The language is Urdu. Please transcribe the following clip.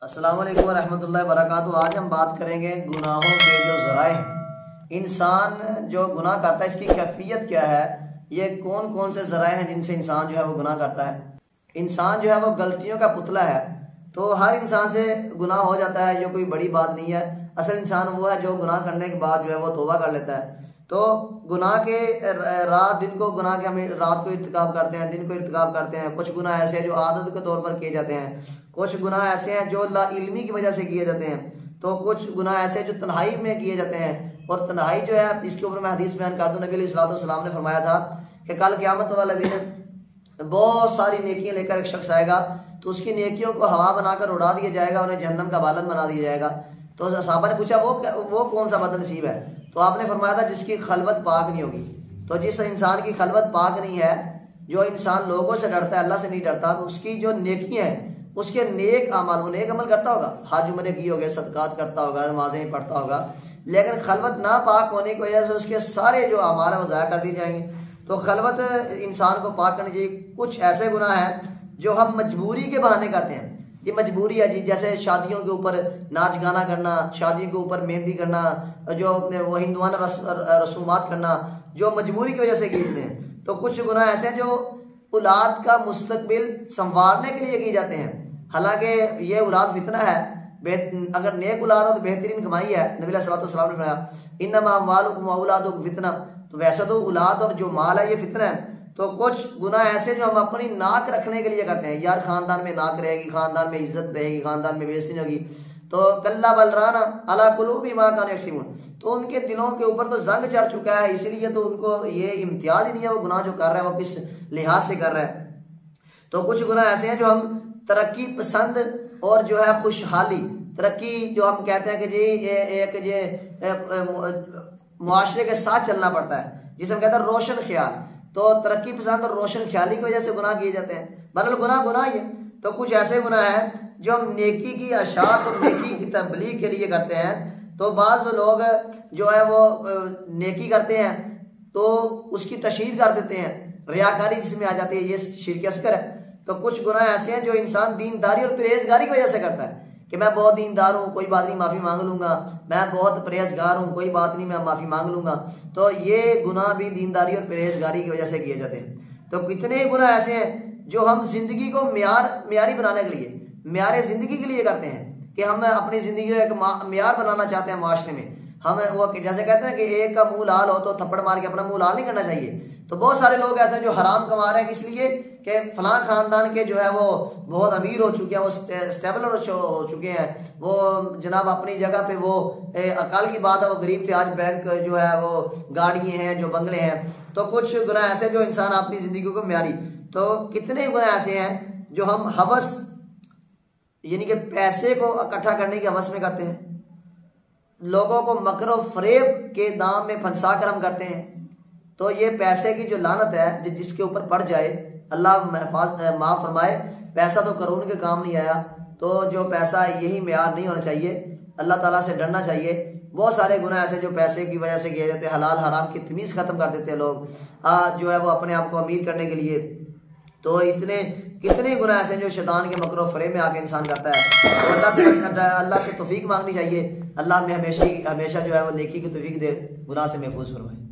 السلام علیکم ورحمۃ اللہ وبرکاتہ۔ آج ہم بات کریں گے گناہوں کے جو ذرائع ہیں۔ انسان جو گناہ کرتا ہے اس کی کیفیت کیا ہے، یہ کون کون سے ذرائع ہیں جن سے انسان جو ہے وہ گناہ کرتا ہے۔ انسان جو ہے وہ غلطیوں کا پتلا ہے، تو ہر انسان سے گناہ ہو جاتا ہے، یہ کوئی بڑی بات نہیں ہے۔ اصل انسان وہ ہے جو گناہ کرنے کے بعد جو ہے وہ توبہ کر لیتا ہے۔ تو گناہ کے دن کو گناہ کے ہم رات کو ارتکاب کرتے ہیں، دن کو ارتکاب کرتے ہیں۔ کچھ گناہ ایسے ہیں جو عادت کے طور پر کیے جاتے ہیں، کچھ گناہ ایسے ہیں جو لا علمی کی وجہ سے کیے جاتے ہیں، تو کچھ گناہ ایسے جو تنہائی میں کیے جاتے ہیں۔ اور تنہائی جو ہے اس کے اوپر میں حدیث بیان کر دوں، نبی علیہ الصلوۃ والسلام نے فرمایا تھا کہ کل قیامت والے دن بہت ساری نیکیاں لے کر ایک شخص آئے گا، تو اس کی نیکیوں کو ہوا بنا کر اڑا دیا جائے گا، انہیں جہنم کا بالن بنا دیا جائے گا۔ تو صحابہ نے پوچھا وہ کون سا بد نصیب ہے؟ تو آپ نے فرمایا تھا جس کی خلوت پاک نہیں ہوگی۔ تو جس انسان کی خلوت پاک نہیں ہے، جو انسان لوگوں سے ڈرتا ہے، اللہ سے نہیں ڈرتا، تو اس کی جو نیکیاں ہیں، اس کے نیک اعمال، وہ نیک عمل کرتا ہوگا، حج عمرے کی ہوگا، صدقات کرتا ہوگا، نمازیں پڑھتا ہوگا، لیکن خلوت نہ پاک ہونے کی وجہ سے اس کے سارے جو اعمال ہیں وہ ضائع کر دیے جائیں گے۔ تو خلوت انسان کو پاک کرنی چاہیے۔ کچھ ایسے گناہ ہیں جو ہم مجبوری کے بہانے کرتے ہیں، یہ مجبوری ہے جی، جیسے شادیوں کے اوپر ناچ گانا کرنا، شادیوں کے اوپر مہندی کرنا، جو وہ ہندوانہ رسومات کرنا، جو مجبوری کی وجہ سے کیے ہیں۔ تو کچھ گناہ ایسے ہیں جو اولاد کا مستقبل سنوارنے کے لیے کیے جاتے ہیں، حالانکہ یہ اولاد فتنہ ہے۔ اگر نیک اولاد ہو تو بہترین کمائی ہے۔ نبی علیہ الصلوۃ والسلام نے فرمایا انما اموالکم واولادکم فتنہ، تو ویسے تو اولاد اور جو مال ہے یہ فتنہ ہے۔ تو کچھ گناہ ایسے جو ہم اپنی ناک رکھنے کے لیے کرتے ہیں، یار خاندان میں ناک رہے گی، خاندان میں عزت رہے گی، خاندان میں بےعزتی نہیں ہوگی، تو کلا بل رانا علی قلوب ما کانوا یکسبون، تو ان کے دلوں کے اوپر تو زنگ چڑھ چکا ہے، اسی لیے تو ان کو یہ امتیاز ہی نہیں ہے وہ گناہ جو کر رہا ہے وہ کس لحاظ سے کر رہا ہے۔ تو کچھ گناہ ایسے ہیں جو ہم ترقی پسند اور جو ہے خوشحالی، ترقی جو ہم کہتے ہیں کہ جی ایک معاشرے کے ساتھ چلنا پڑتا ہے، جسے ہم کہتے ہیں روشن خیال، تو ترقی پسند اور روشن خیالی کی وجہ سے گناہ کیے جاتے ہیں۔ بہرحال گناہ ہی ہے۔ تو کچھ ایسے گناہ ہیں جو ہم نیکی کی اشاعت اور نیکی کی تبلیغ کے لیے کرتے ہیں۔ تو بعض لوگ جو ہے وہ نیکی کرتے ہیں تو اس کی تشہیر کر دیتے ہیں، ریاکاری جس میں آ جاتی ہے، یہ شرک اصغر ہے۔ تو کچھ گناہ ایسے ہیں جو انسان دینداری اور پرہیزگاری کی وجہ سے کرتا ہے کہ میں بہت دیندار ہوں، کوئی بات نہیں معافی مانگ لوں گا، میں بہت پرہیزگار ہوں، کوئی بات نہیں میں معافی مانگ لوں گا۔ تو یہ گناہ بھی دینداری اور پرہیزگاری کی وجہ سے کیے جاتے ہیں۔ تو کتنے گناہ ایسے ہیں جو ہم زندگی کو معیاری بنانے کے لیے، معیار زندگی کے لیے کرتے ہیں، کہ ہم اپنی زندگی کو ایک معیار بنانا چاہتے ہیں معاشرے میں۔ ہم وہ جیسے کہتے ہیں کہ ایک کا منہ لال ہو تو تھپڑ مار کے اپنا منہ لال نہیں کرنا چاہیے۔ تو بہت سارے لوگ ایسے ہیں جو حرام کما رہے ہیں، اس لیے کہ فلاں خاندان کے جو ہے وہ بہت امیر ہو چکے ہیں، وہ اسٹیبل ہو چکے ہیں، وہ جناب اپنی جگہ پہ، وہ اکال کی بات ہے وہ غریب تھے، آج بینک جو ہے وہ گاڑیاں ہیں، جو بنگلے ہیں۔ تو کچھ گناہ ایسے جو انسان اپنی زندگی کو معیاری، تو کتنے گناہ ایسے ہیں جو ہم ہوس یعنی کہ پیسے کو اکٹھا کرنے کی ہوس میں کرتے ہیں، لوگوں کو مکر و فریب کے دام میں پھنسا کر ہم کرتے ہیں۔ تو یہ پیسے کی جو لعنت ہے جس کے اوپر پڑ جائے، اللہ معاف فرمائے، پیسہ تو قارون کے کام نہیں آیا۔ تو جو پیسہ یہی معیار نہیں ہونا چاہیے، اللہ تعالیٰ سے ڈرنا چاہیے۔ بہت سارے گناہ ایسے جو پیسے کی وجہ سے کیے جاتے ہیں، حلال حرام کی تمیز ختم کر دیتے ہیں لوگ جو ہے وہ اپنے آپ کو امیر کرنے کے لیے۔ تو کتنے گناہ ایسے جو شیطان کے مکر و فریب میں آ کے انسان کرتا ہے۔ تو اللہ سے توفیق مانگنی چاہیے، اللہ ہمیں ہمیشہ جو ہے وہ نیکی کی توفیق دے، گناہ سے محفوظ فرمائے۔